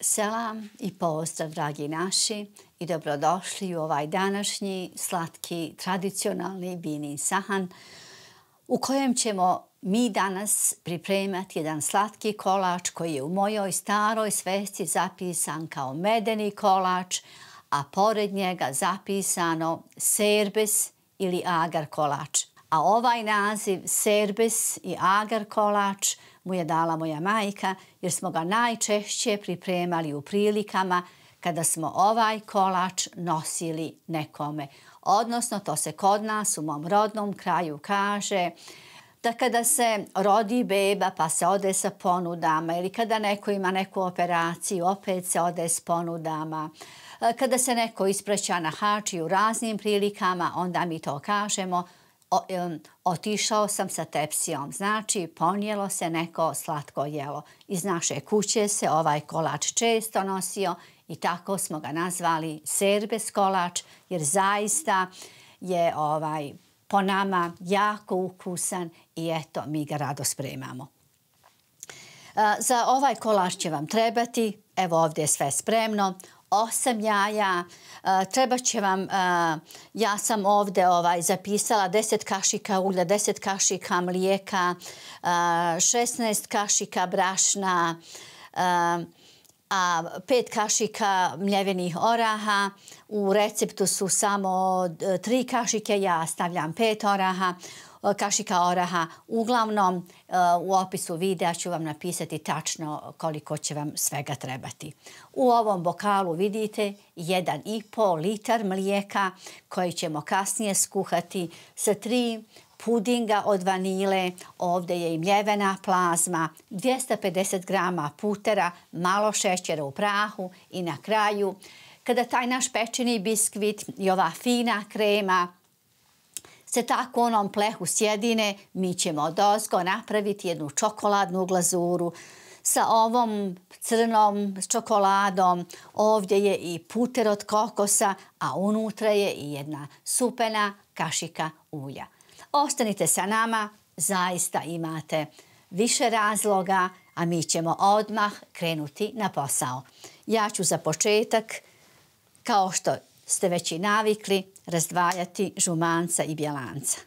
Selam i pozdrav, dragi naši, i dobrodošli u ovaj današnji slatki tradicionalni vinin sahan u kojem ćemo mi danas pripremati jedan slatki kolač koji je u mojoj staroj svesti zapisan kao medeni kolač, a pored njega zapisano serbes ili agar kolač. A ovaj naziv serbes i agar kolač mu je dala moja majka jer smo ga najčešće pripremali u prilikama kada smo ovaj kolač nosili nekome. Odnosno, to se kod nas u mom rodnom kraju kaže da kada se rodi beba pa se ode sa ponudama ili kada neko ima neku operaciju opet se ode s ponudama. Kada se neko ispraća na hač i u raznim prilikama onda mi to kažemo otišao sam sa tepsijom, znači ponijelo se neko slatko jelo. Iz naše kuće se ovaj kolač često nosio i tako smo ga nazvali serbes kolač jer zaista je po nama jako ukusan i eto mi ga rado spremamo. Za ovaj kolač će vam trebati, evo ovdje je sve spremno, 8 jaja, treba će vam, ja sam ovdje zapisala 10 kašika ulja, 10 kašika mlijeka, 16 kašika brašna, a 5 kašika mljevenih oraha. U receptu su samo 3 kašike, ja stavljam 5 kašika oraha. Uglavnom, u opisu videa ću vam napisati tačno koliko će vam svega trebati. U ovom bokalu vidite 1,5 litar mlijeka koji ćemo kasnije skuhati sa 3 pudinga od vanile, ovdje je i mljevena plazma, 250 grama putera, malo šećera u prahu i na kraju, kada taj naš pečeni biskvit i ova fina krema se tako u onom plehu sjedine, mi ćemo odozgo napraviti jednu čokoladnu glazuru sa ovom crnom čokoladom. Ovdje je i puter od kokosa, a unutra je i jedna supena kašika ulja. Ostanite sa nama, zaista imate više razloga, a mi ćemo odmah krenuti na posao. Ja ću za početak, kao što ste već i navikli, razdvajati žumanca i bjelanca.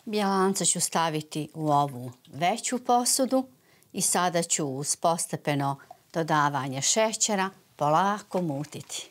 Bjelanca ću staviti u ovu veću posudu i sada ću uz postepeno dodavanje šećera polako mutiti.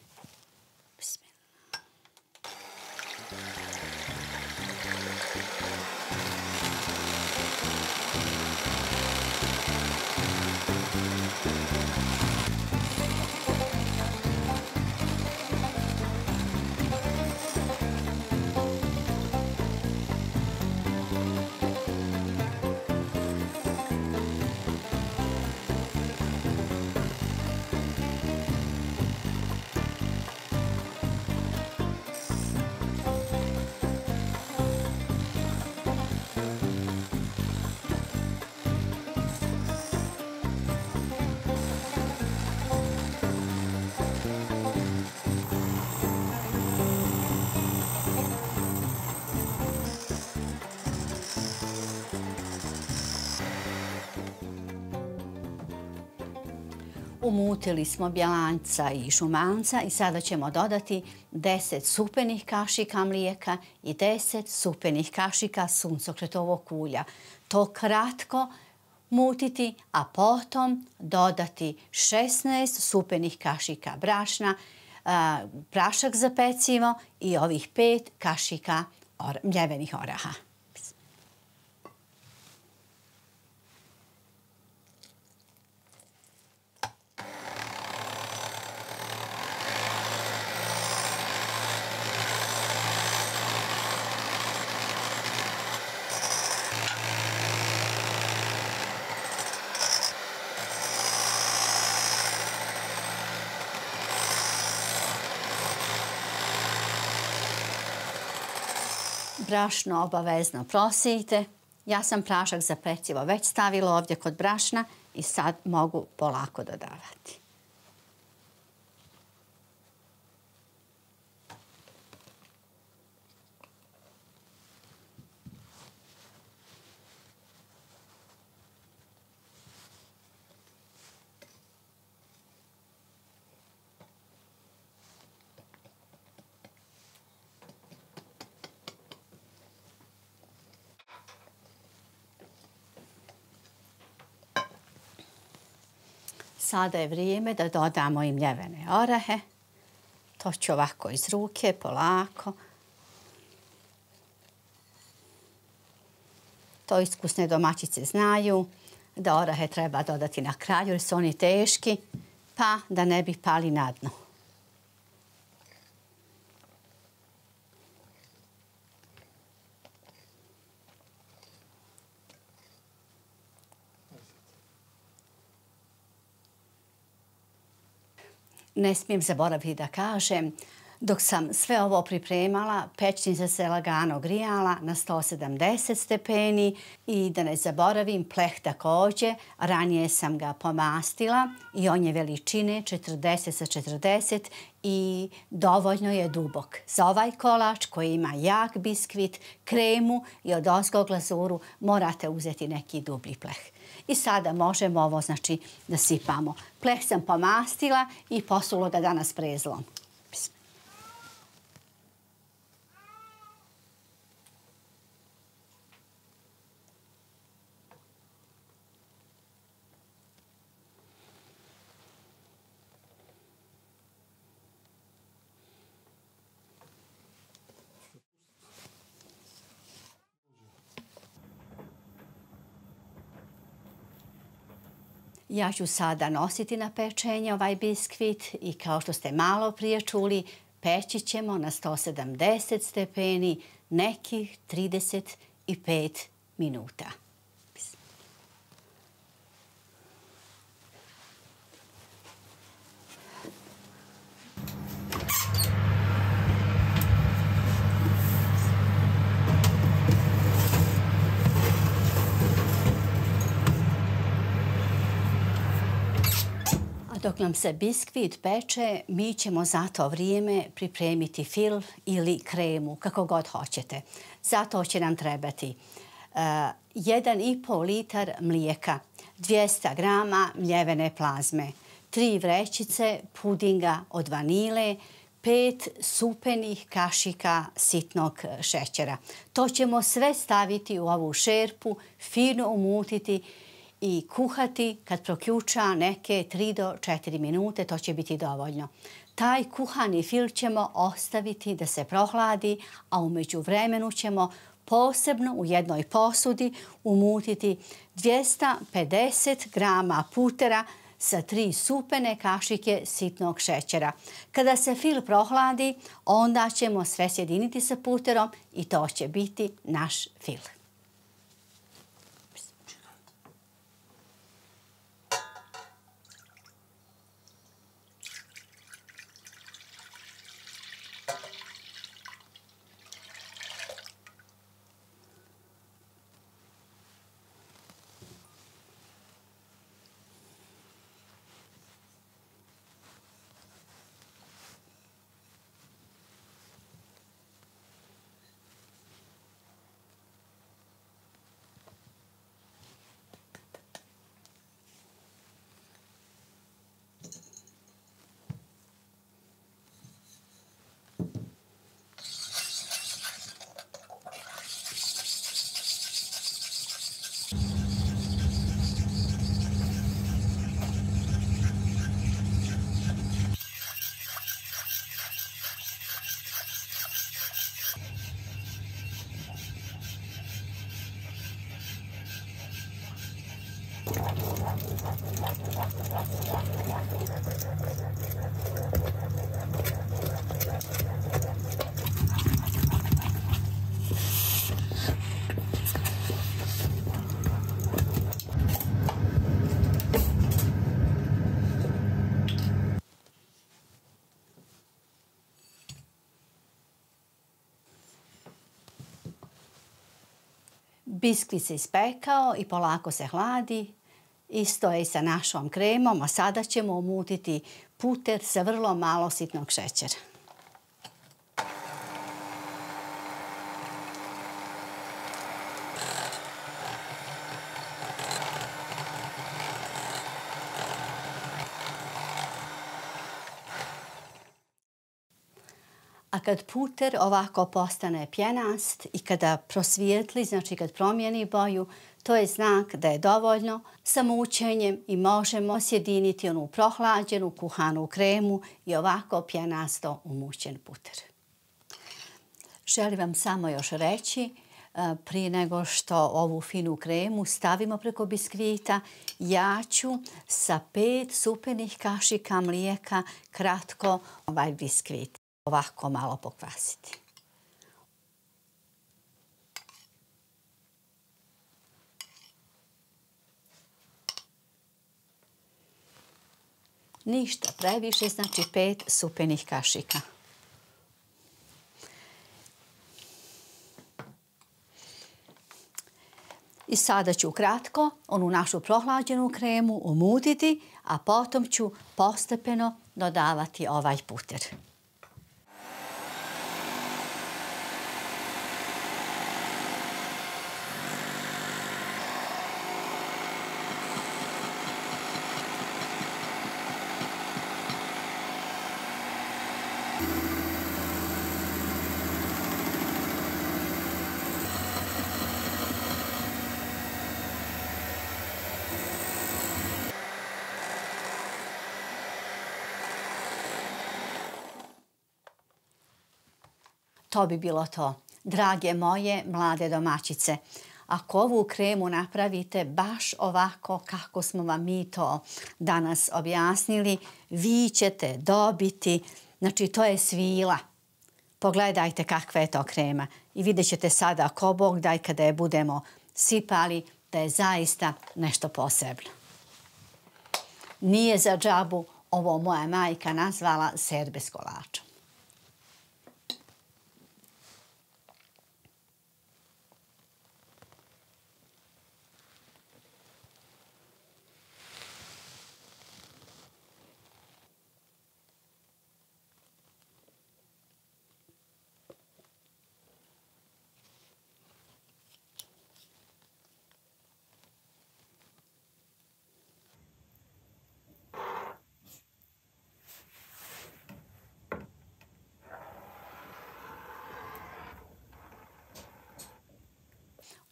Umutili smo bjelanca i žumanca i sada ćemo dodati 10 supenih kašika mlijeka i 10 supenih kašika suncokretovog ulja. To kratko mutiti, a potom dodati 16 supenih kašika brašna, prašak za pecivo i ovih 5 kašika mljevenih oraha. Brašno obavezno prosijte. Ja sam prašak za pecivo već stavila ovdje kod brašna i sad mogu polako dodavati. Sada je vrijeme da dodamo i mljevene orahe. To ću ovako iz ruke, polako. To iskusne domaćice znaju da orahe treba dodati na kraju jer su oni teški, pa da ne bi pali na dno. Ne smijem zaboraviti da kažem, dok sam sve ovo pripremala, pećnica se lagano grijala na 170 stepeni i da ne zaboravim pleh također. Ranije sam ga pomastila i on je veličine 40 sa 40 i dovoljno je dubok. Za ovaj kolač koji ima jak biskvit, kremu i odozgo glazuru morate uzeti neki dublji pleh. I sada možemo ovo da sipamo. Pleh sam pomastila i posulo ga danas prezlom. Ja ću sada nositi na pečenje ovaj biskvit i kao što ste malo prije čuli, peći ćemo na 170 stepeni nekih 35 minuta. Dok nam se biskvit peče, mi ćemo za to vrijeme pripremiti fil ili kremu, kako god hoćete. Zato će nam trebati 1,5 litar mlijeka, 200 grama mljevene plazme, 3 vrećice pudinga od vanile, 5 supenih kašika sitnog šećera. To ćemo sve staviti u ovu šerpu, fino umutiti i kuhati kad proključa neke 3 do 4 minute, to će biti dovoljno. Taj kuhani fil ćemo ostaviti da se prohladi, a u međuvremenu ćemo posebno u jednoj posudi umutiti 250 grama putera sa 3 supene kašike sitnog šećera. Kada se fil prohladi, onda ćemo sve sjediniti sa puterom i to će biti naš fil. Biskvit se ispekao i polako se hladi. Isto je i sa našom kremom, a sada ćemo umutiti puter sa vrlo malo sitnog šećera. A kad puter ovako postane pjenast i kada prosvijetli, znači kad promijeni boju, to je znak da je dovoljno sa mućenjem i možemo sjediniti onu prohlađenu kuhanu kremu i ovako pjenasto umućen puter. Želim vam samo još reći, prije nego što ovu finu kremu stavimo preko biskvita, ja ću sa 5 supenih kašika mlijeka kratko ovaj biskvit ovako malo pokvasiti. Ništa previše, znači 5 supenih kašika. I sada ću kratko onu našu prohlađenu kremu umutiti, a potom ću postepeno dodavati ovaj puter. To bi bilo to. Drage moje mlade domaćice, ako ovu kremu napravite baš ovako kako smo vam mi to danas objasnili, vi ćete dobiti, znači to je svila. Pogledajte kakva je to krema i vidjet ćete sada ko Bog daj kada je budemo sipali da je zaista nešto posebno. Nije za džabu ovo moja majka nazvala serbe s kolačom.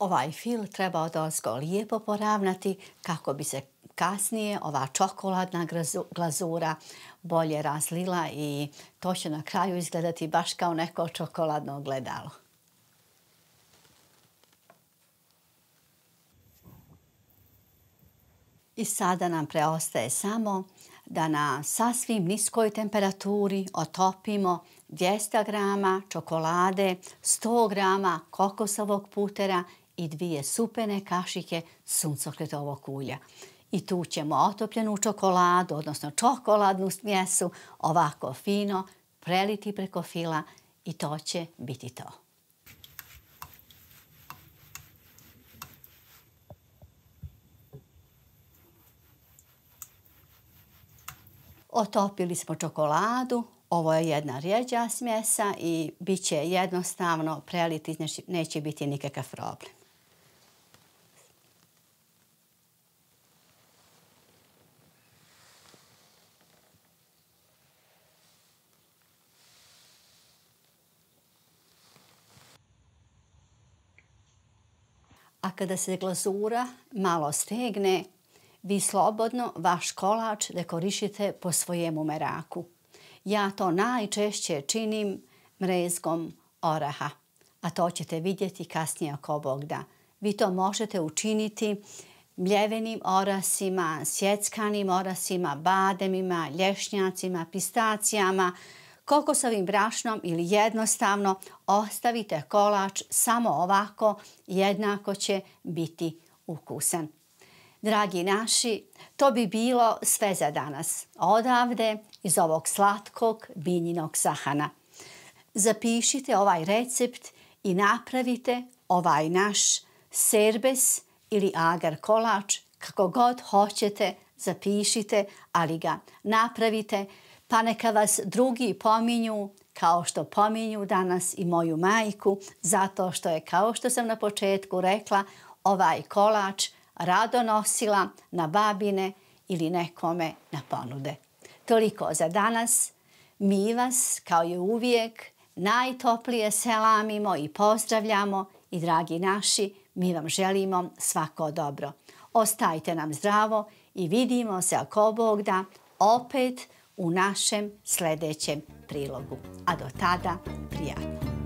Ovaj fil treba odozgo lijepo poravnati kako bi se kasnije ova čokoladna glazura bolje razlila i to će na kraju izgledati baš kao neko čokoladno ogledalo. I sada nam preostaje samo da na sasvim niskoj temperaturi otopimo 200 grama čokolade, 100 grama kokosovog putera i 2 supene kašike suncokretovog ulja. I tu ćemo otopljenu čokoladu, odnosno čokoladnu smjesu, ovako fino preliti preko fila i to će biti to. Otopili smo čokoladu, ovo je jedna rjeđa smjesa i bit će jednostavno preliti, znači neće biti nikakav problem. A kada se glazura malo stegne, vi slobodno vaš kolač dekorišite po svojemu meraku. Ja to najčešće činim mrezgom oraha, a to ćete vidjeti kasnije ako Bog da. Vi to možete učiniti mljevenim orasima, sjeckanim orasima, bademima, lješnjacima, pistacijama, kokosovim brašnom ili jednostavno ostavite kolač samo ovako, jednako će biti ukusan. Dragi naši, to bi bilo sve za danas. Odavde iz ovog slatkog biljnog sahana. Zapišite ovaj recept i napravite ovaj naš serbes ili agar kolač, kako god hoćete, zapišite, ali ga napravite, pa neka vas drugi pominju kao što pominju danas i moju majku, zato što je, kao što sam na početku rekla, ovaj kolač rado nosila na babine ili nekome na ponude. Toliko za danas. Mi vas, kao i uvijek, najtoplije selamimo i pozdravljamo i, dragi naši, mi vam želimo svako dobro. Ostajte nam zdravo i vidimo se, ako Bog da, opet u našem sljedećem prilogu. A do tada, prijatno.